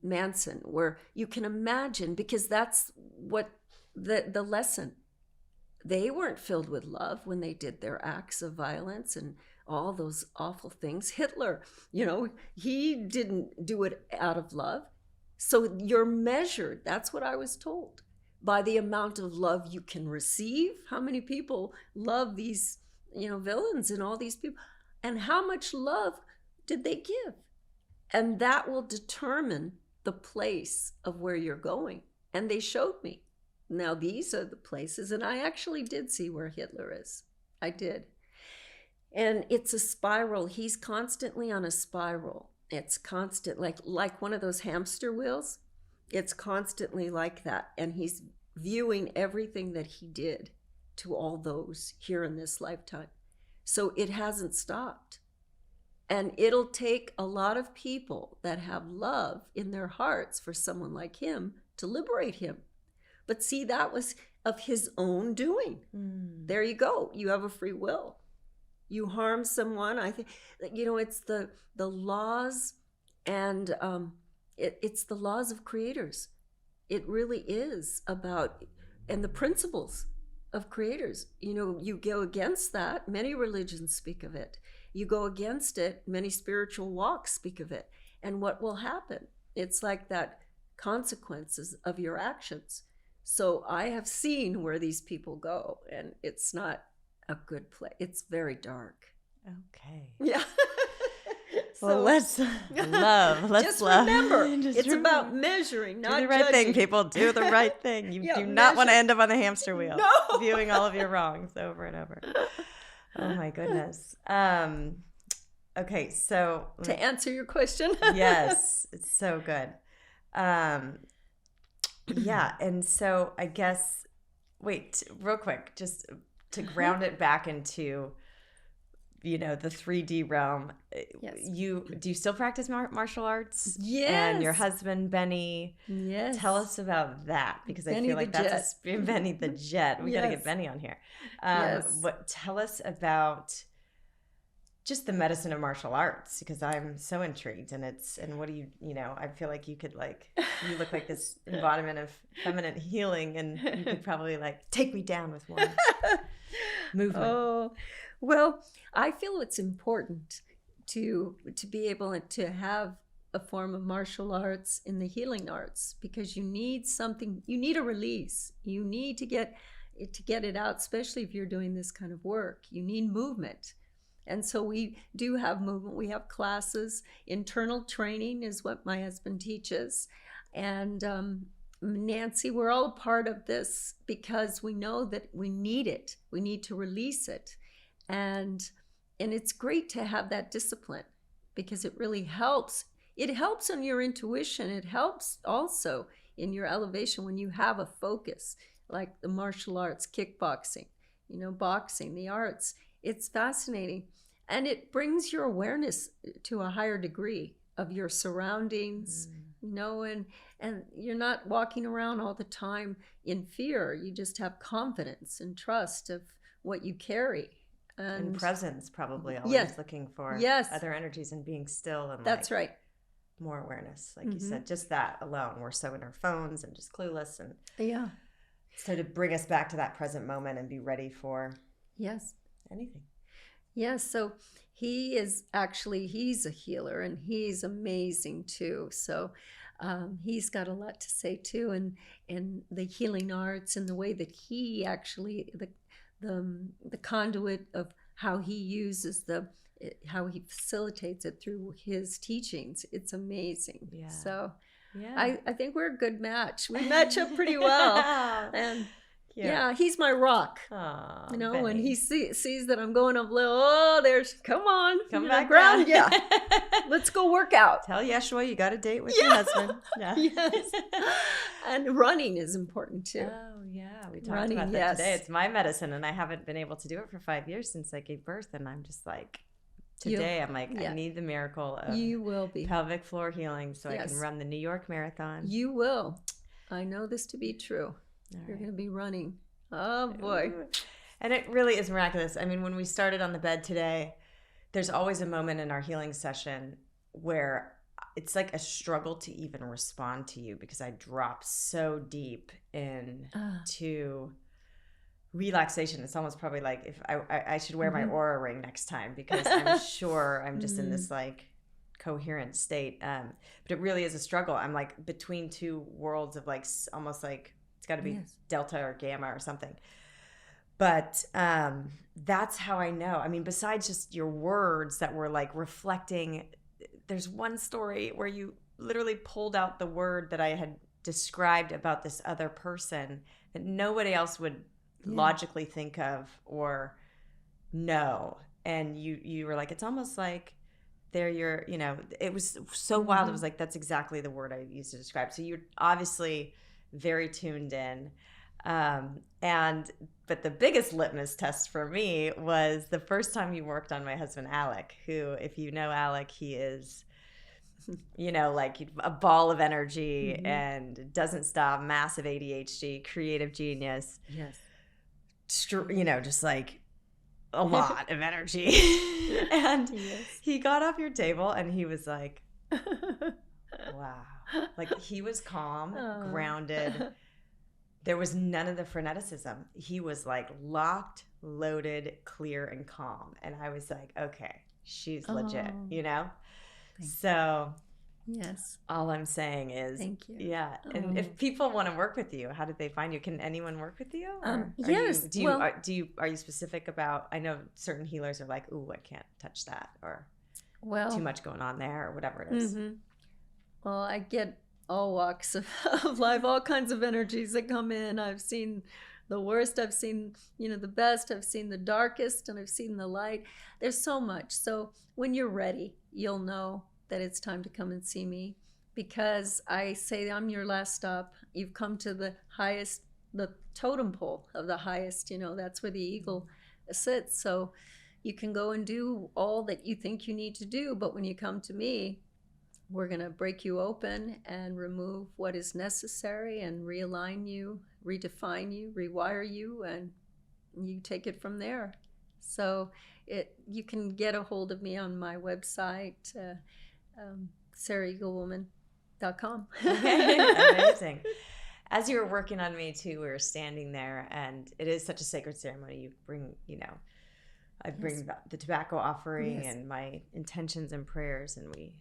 Manson, where you can imagine, because that's what the lesson. They weren't filled with love when they did their acts of violence and all those awful things. Hitler, he didn't do it out of love. So you're measured, that's what I was told, by the amount of love you can receive. How many people love these, villains and all these people? And how much love did they give? And that will determine the place of where you're going. And they showed me. Now, these are the places, and I actually did see where Hitler is. I did. And it's a spiral. He's constantly on a spiral. It's constant, like one of those hamster wheels. It's constantly like that. And he's viewing everything that he did to all those here in this lifetime. So it hasn't stopped. And it'll take a lot of people that have love in their hearts for someone like him to liberate him. But see, that was of his own doing. There you go. You have a free will. You harm someone. I think, it's the laws, and it's the laws of creators. It really is about, and the principles of creators. You go against that. Many religions speak of it. You go against it. Many spiritual walks speak of it. And what will happen? It's like that consequences of your actions. So I have seen where these people go, and it's not a good place. It's very dark. Okay. Yeah. Well, let's love. Let's just love. Remember, just it's remember. about measuring, not do the right judging. thing, people. Do the right thing. You Yeah, do not want to measure. end up on the hamster wheel, No. viewing all of your wrongs over and over. Oh my goodness. Okay, so To answer your question. yes, it's so good. Yeah, and so I guess, wait, real quick, just to ground it back into, the 3D realm. Yes. Do you still practice martial arts? Yes. And your husband, Benny. Yes. Tell us about that, because Benny I feel like the that's Benny the Jet. We got to Yes. get Benny on here. Yes. Tell us about just the medicine of martial arts, because I'm so intrigued, and what do you I feel like you could you look like this embodiment of feminine healing, and you could probably take me down with more movement. Oh, well, I feel it's important to be able to have a form of martial arts in the healing arts, because you need something, you need a release. You need to get it out, especially if you're doing this kind of work. You need movement. And so we do have movement. We have classes. Internal training is what my husband teaches. And Nancy, we're all a part of this because we know that we need it. We need to release it. And it's great to have that discipline, because it really helps. It helps on your intuition. It helps also in your elevation when you have a focus, like the martial arts, kickboxing, boxing, the arts. It's fascinating. And it brings your awareness to a higher degree of your surroundings, and you're not walking around all the time in fear. You just have confidence and trust of what you carry. And presence, probably always looking for other energies and being still. And that's right. More awareness, like you said, just that alone. We're so in our phones and just clueless. And so to bring us back to that present moment and be ready for anything. Yes, so he's a healer, and he's amazing too. So he's got a lot to say too, and the healing arts, and the way that he actually, the conduit of how he uses how he facilitates it through his teachings. It's amazing. Yeah. So I think we're a good match. We match up pretty well. And Cute. Yeah, he's my rock. Aw, You know, Benny. when he sees that I'm going up little, oh, come on. Come you back ground. down. Yeah. Let's go work out. Tell Yeshua you got a date with your husband. Yeah. Yes. And running is important too. Oh, yeah. We talked about that today. It's my medicine, and I haven't been able to do it for 5 years since I gave birth. And I'm just like, today, I'm like, I need the miracle of you will be pelvic floor healing so I can run the New York Marathon. You will. I know this to be true. You're going to be running. Oh, boy. And it really is miraculous. I mean, when we started on the bed today, there's always a moment in our healing session where it's like a struggle to even respond to you because I drop so deep into relaxation. It's almost probably like if I should wear my aura ring next time because I'm sure I'm just in this like coherent state. But it really is a struggle. I'm like between two worlds of like almost like it's got to be delta or gamma or something. But that's how I know. I mean, besides just your words that were like reflecting, there's one story where you literally pulled out the word that I had described about this other person that nobody else would logically think of or know. And you were like, it's almost like they're your, you know, it was so wild. It was like, that's exactly the word I used to describe. So you're obviously very tuned in. But the biggest litmus test for me was the first time you worked on my husband, Alec, who, if you know Alec, he is, you know, like a ball of energy and doesn't stop, massive ADHD, creative genius. Yes. You know, just like a lot of energy. And he got off your table and he was like, wow. Like he was calm, grounded. There was none of the freneticism. He was like locked, loaded, clear, and calm. And I was like, okay, she's legit, you know? So yes, all I'm saying is, thank you. Yeah. And if people want to work with you, how did they find you? Can anyone work with you? Yes. Are you specific about, I know certain healers are like, ooh, I can't touch that, or too much going on there, or whatever it is. Well, I get all walks of life, all kinds of energies that come in. I've seen the worst, I've seen, you know, the best, I've seen the darkest, and I've seen the light. There's so much. So when you're ready, you'll know that it's time to come and see me, because I say I'm your last stop. You've come to the highest, the totem pole of the highest, you know, that's where the eagle sits. So you can go and do all that you think you need to do, but when you come to me, we're going to break you open and remove what is necessary and realign you, redefine you, rewire you, and you take it from there. So you can get a hold of me on my website, SaraEaglewoman.com. Amazing. As you were working on me too, we were standing there, and it is such a sacred ceremony. You bring, you know, I bring the tobacco offering and my intentions and prayers, and we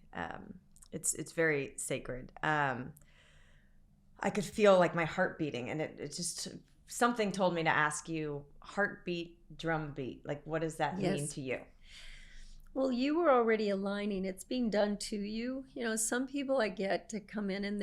it's very sacred. I could feel like my heart beating, and it just, something told me to ask you, heartbeat, drumbeat, like what does that mean to you? Well, you were already aligning. It's being done to you. You know, some people I get to come in and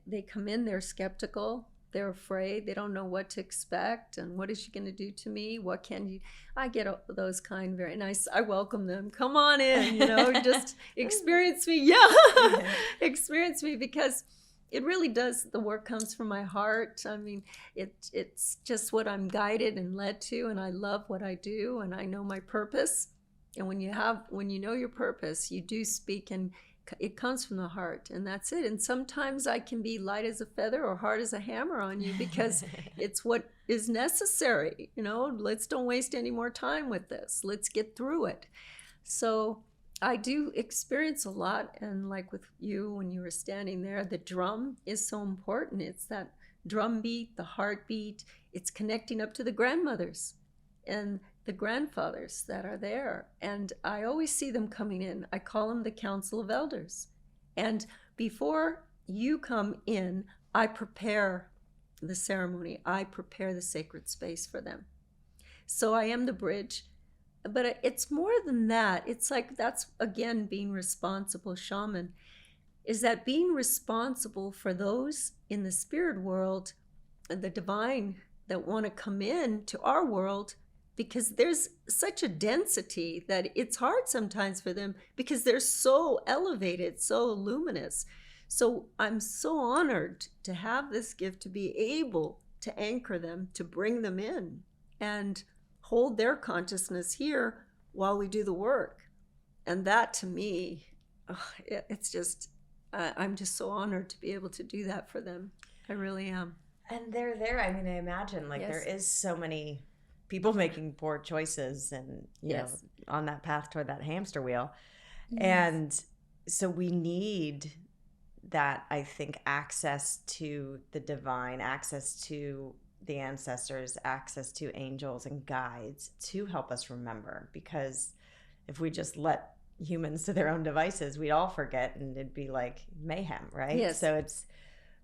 they come in, they're skeptical. They're afraid. They don't know what to expect. And what is she going to do to me? What can you? I get those kind, very nice. I welcome them. Come on in, you know, just experience me. Yeah. Experience me, because it really does. The work comes from my heart. I mean, it's just what I'm guided and led to. And I love what I do. And I know my purpose. And when you know your purpose, you do speak, and it comes from the heart, and that's it. And sometimes I can be light as a feather or hard as a hammer on you, because it's what is necessary. You know, let's don't waste any more time with this. Let's get through it. So I do experience a lot. And like with you, when you were standing there, the drum is so important. It's that drum beat, the heartbeat. It's connecting up to the grandmothers and the grandfathers that are there. And I always see them coming in. I call them the council of elders. And before you come in, I prepare the ceremony. I prepare the sacred space for them. So I am the bridge. But it's more than that. It's like, that's again being responsible shaman, is that being responsible for those in the spirit world, the divine, that want to come in to our world, because there's such a density that it's hard sometimes for them because they're so elevated, so luminous. So I'm so honored to have this gift, to be able to anchor them, to bring them in and hold their consciousness here while we do the work. And that, to me, it's just, I'm just so honored to be able to do that for them. I really am. And they're there. I mean, I imagine like there is so many people making poor choices and, you know, on that path toward that hamster wheel. And so we need that, I think, access to the divine, access to the ancestors, access to angels and guides to help us remember. Because if we just let humans to their own devices, we'd all forget and it'd be like mayhem, right? Yes. So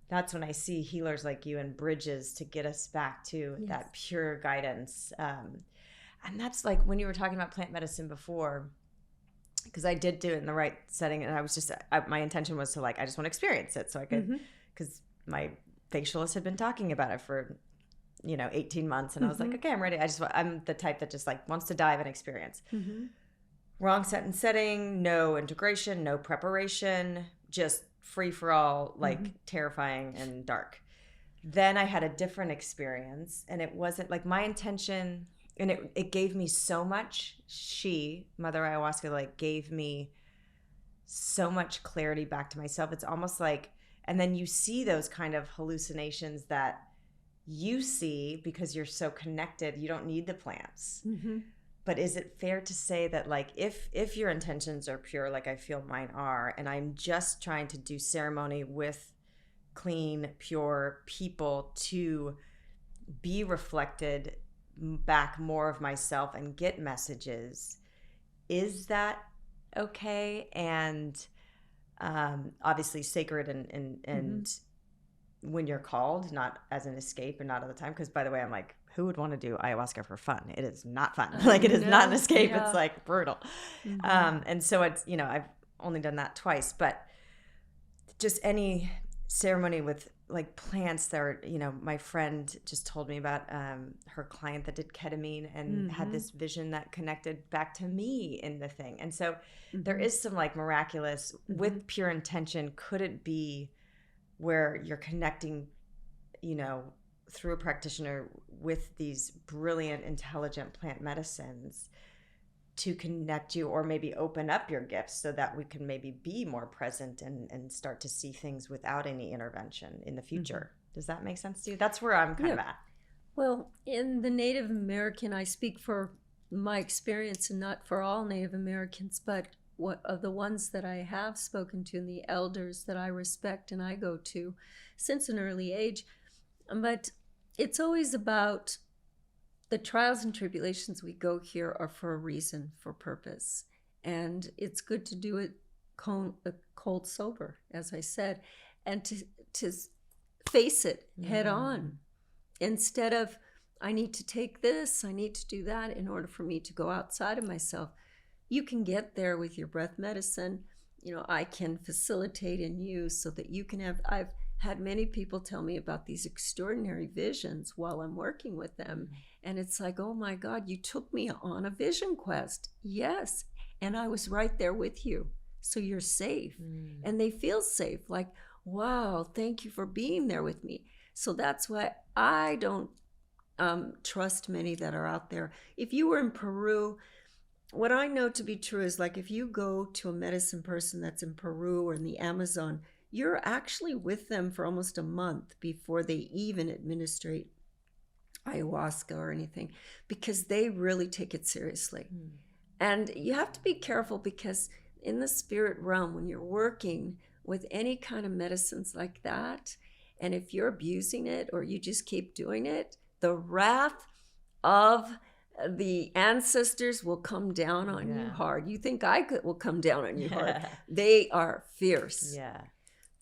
that's when I see healers like you and bridges to get us back to that pure guidance. And that's like when you were talking about plant medicine before, because I did do it in the right setting, and I was just, my intention was to like, I just want to experience it so I could, because my facialist had been talking about it for, 18 months, and I was like, okay, I'm ready. I'm the type that just like wants to dive and experience. Wrong set and setting, no integration, no preparation, just free for all, like terrifying and dark. Then I had a different experience, and it wasn't like my intention, and it gave me so much. Mother Ayahuasca, like gave me so much clarity back to myself. It's almost like, and then you see those kind of hallucinations that you see because you're so connected. You don't need the plants. But is it fair to say that like if your intentions are pure, like I feel mine are, and I'm just trying to do ceremony with clean, pure people to be reflected back more of myself and get messages, is that okay? And obviously sacred and when you're called, not as an escape and not all the time. Because by the way, I'm like, who would want to do ayahuasca for fun? It is not fun. Like it is not an escape. It's like brutal. And so it's, I've only done that twice, but just any ceremony with like plants that are, my friend just told me about her client that did ketamine and had this vision that connected back to me in the thing. And so there is some like miraculous with pure intention. Could it be where you're connecting, through a practitioner with these brilliant, intelligent plant medicines to connect you, or maybe open up your gifts so that we can maybe be more present and start to see things without any intervention in the future. Does that make sense to you? That's where I'm kind of at. Well, in the Native American, I speak for my experience and not for all Native Americans, but what of the ones that I have spoken to and the elders that I respect and I go to since an early age. But it's always about the trials and tribulations we go here are for a reason, for purpose. And it's good to do it cold sober, as I said, and to face it head on instead of, I need to take this, I need to do that in order for me to go outside of myself. You can get there with your breath medicine. I can facilitate in you so that you can have, I've had many people tell me about these extraordinary visions while I'm working with them. And it's like, oh my God, you took me on a vision quest. Yes. And I was right there with you. So you're safe. And they feel safe. Like, wow, thank you for being there with me. So that's why I don't trust many that are out there. If you were in Peru, what I know to be true is like if you go to a medicine person that's in Peru or in the Amazon, you're actually with them for almost a month before they even administrate ayahuasca or anything, because they really take it seriously. And you have to be careful, because in the spirit realm, when you're working with any kind of medicines like that, and if you're abusing it or you just keep doing it, the wrath of the ancestors will come down on you hard. You think will come down on you hard. They are fierce. Yeah.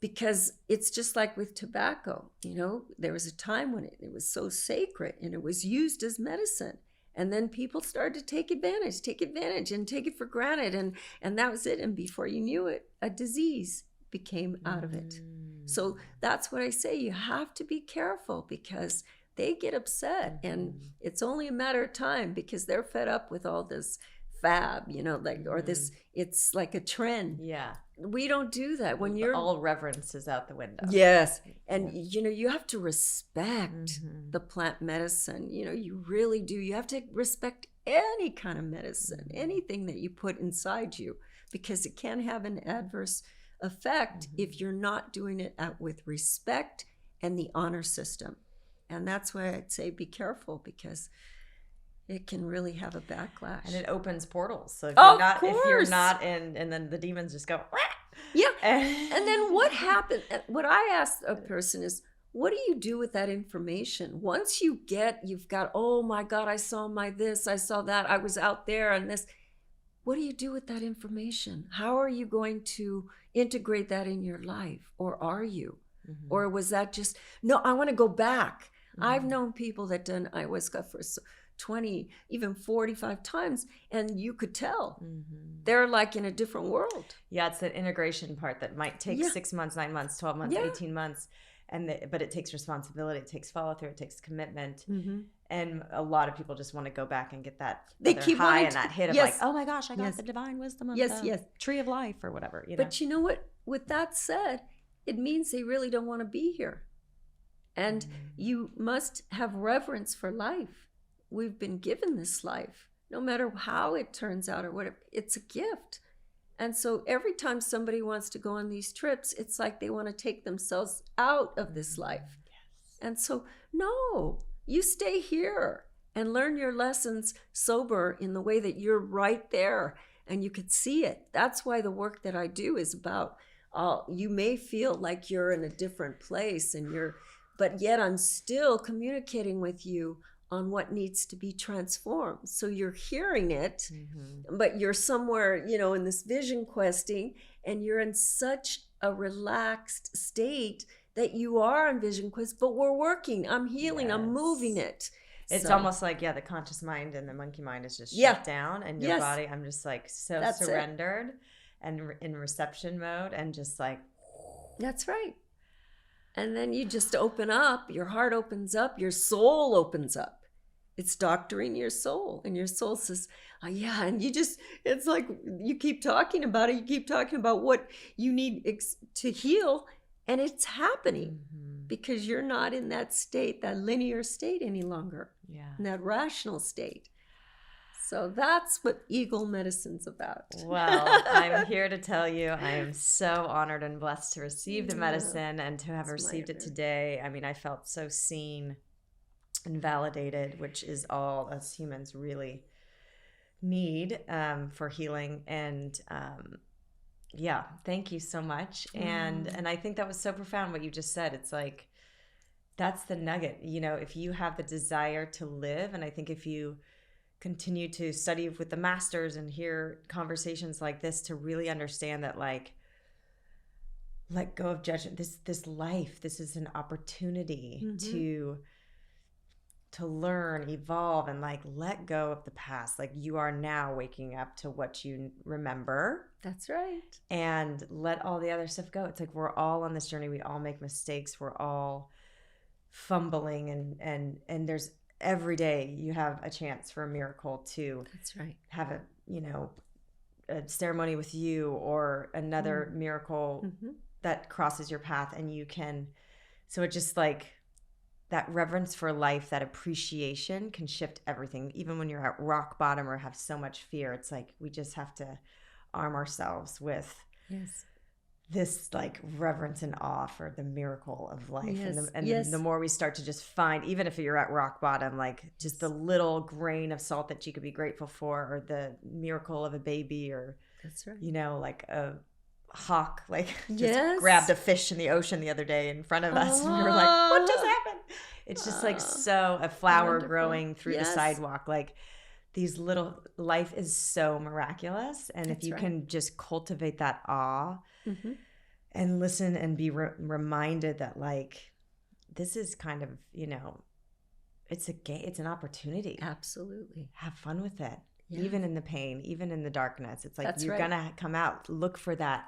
Because it's just like with tobacco. There was a time when it was so sacred and it was used as medicine. And then people started to take advantage and take it for granted. And that was it. And before you knew it, a disease became out of it. So that's what I say. You have to be careful, because they get upset. And it's only a matter of time because they're fed up with all this fab, like, or this, it's like a trend. Yeah. We don't do that. When you're all reverence is out the window. Yes. And you have to respect the plant medicine. You really do. You have to respect any kind of medicine, anything that you put inside you, because it can have an adverse effect if you're not doing it with respect and the honor system. And that's why I'd say be careful, because it can really have a backlash. And it opens portals. So if if you're not in, and then the demons just go, wah! Yeah. And then what happened? What I asked a person is, what do you do with that information? Once you've got, oh my God, I saw this, I saw that, I was out there and this. What do you do with that information? How are you going to integrate that in your life? Or are you? Or was that just, no, I want to go back. I've known people that done ayahuasca for 20, even 45 times, and you could tell they're like in a different world. Yeah, it's that integration part that might take 6 months, 9 months, 12 months, 18 months. But it takes responsibility, it takes follow through, it takes commitment. And a lot of people just want to go back and get that high and that hit of like, oh my gosh, I got the divine wisdom of the tree of life or whatever. But you know what? With that said, it means they really don't want to be here. And you must have reverence for life. We've been given this life, no matter how it turns out or whatever. It's a gift. And so every time somebody wants to go on these trips, it's like they want to take themselves out of this life. Yes. And so, no, you stay here and learn your lessons sober in the way that you're right there and you could see it. That's why the work that I do is about, you may feel like you're in a different place but yet I'm still communicating with you on what needs to be transformed. So you're hearing it, but you're somewhere, in this vision questing, and you're in such a relaxed state that you are on vision quest, but we're working. I'm healing. I'm moving it. It's almost like, the conscious mind and the monkey mind is just shut down, and your body, I'm just like that's surrendered and in reception mode, and just like. That's right. And then you just open up, your heart opens up, your soul opens up. It's doctoring your soul. And your soul says, oh, yeah. And it's like you keep talking about it. You keep talking about what you need to heal. And it's happening because you're not in that state, that linear state any longer. Yeah. In that rational state. So that's what Eagle Medicine's about. Well, I'm here to tell you I am so honored and blessed to receive the medicine and to have received it today. I mean, I felt so seen and validated, which is all us humans really need for healing. And thank you so much. And I think that was so profound what you just said. It's like, that's the nugget. If you have the desire to live, and I think if you continue to study with the masters and hear conversations like this, to really understand that, like, let go of judgment. This life, this is an opportunity to learn, evolve, and like let go of the past. Like, you are now waking up to what you remember. That's right. And let all the other stuff go. It's like we're all on this journey. We all make mistakes. We're all fumbling, and there's every day you have a chance for a miracle to That's right. have a ceremony with you or another miracle that crosses your path, and you can. So it just like that reverence for life, that appreciation can shift everything. Even when you're at rock bottom or have so much fear, it's like we just have to arm ourselves with this like reverence and awe for the miracle of life. And the more we start to just find, even if you're at rock bottom, like just the little grain of salt that you could be grateful for, or the miracle of a baby, or that's right. Like a hawk like just grabbed a fish in the ocean the other day in front of us, and we were like, what just happened? It's just like a flower wonderful. Growing through the sidewalk. Like, these little, life is so miraculous. And if you can just cultivate that awe and listen and be reminded that, like, this is kind of, it's an opportunity. Absolutely. Have fun with it. Yeah. Even in the pain, even in the darkness. It's like you're going to come out. Look for that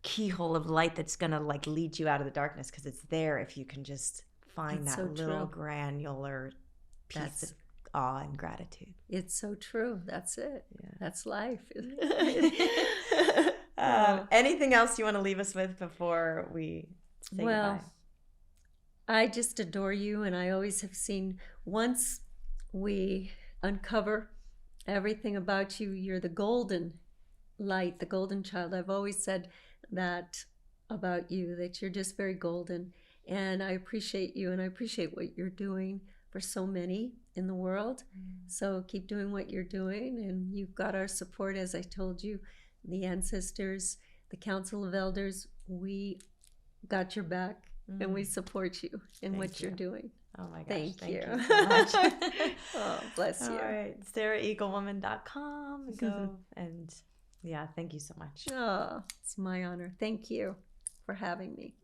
keyhole of light that's going to like lead you out of the darkness, because it's there if you can just find That's that so little true. granular piece That's of awe and gratitude. It's so true. That's it. Yeah. That's life. Anything else you want to leave us with before we say Well, goodbye? I just adore you, and I always have seen, once we uncover everything about you, you're the golden light, the golden child. I've always said that about you, that you're just very golden. And I appreciate you, and I appreciate what you're doing for so many in the world. So keep doing what you're doing, and you've got our support, as I told you, the ancestors, the Council of Elders. We got your back, and we support you in what you're doing. Oh my gosh. Thank you so much. Oh, bless you. All right. SaraEaglewoman.com. Go and yeah, thank you so much. Oh, it's my honor. Thank you for having me.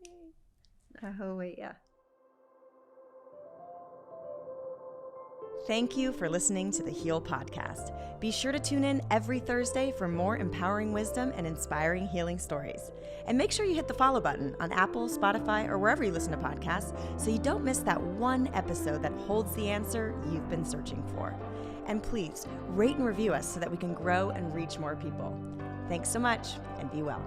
Ahoy, Thank you for listening to the Heal Podcast. Be sure to tune in every Thursday for more empowering wisdom and inspiring healing stories. And make sure you hit the follow button on Apple, Spotify, or wherever you listen to podcasts so you don't miss that one episode that holds the answer you've been searching for. And please rate and review us so that we can grow and reach more people. Thanks so much, and be well.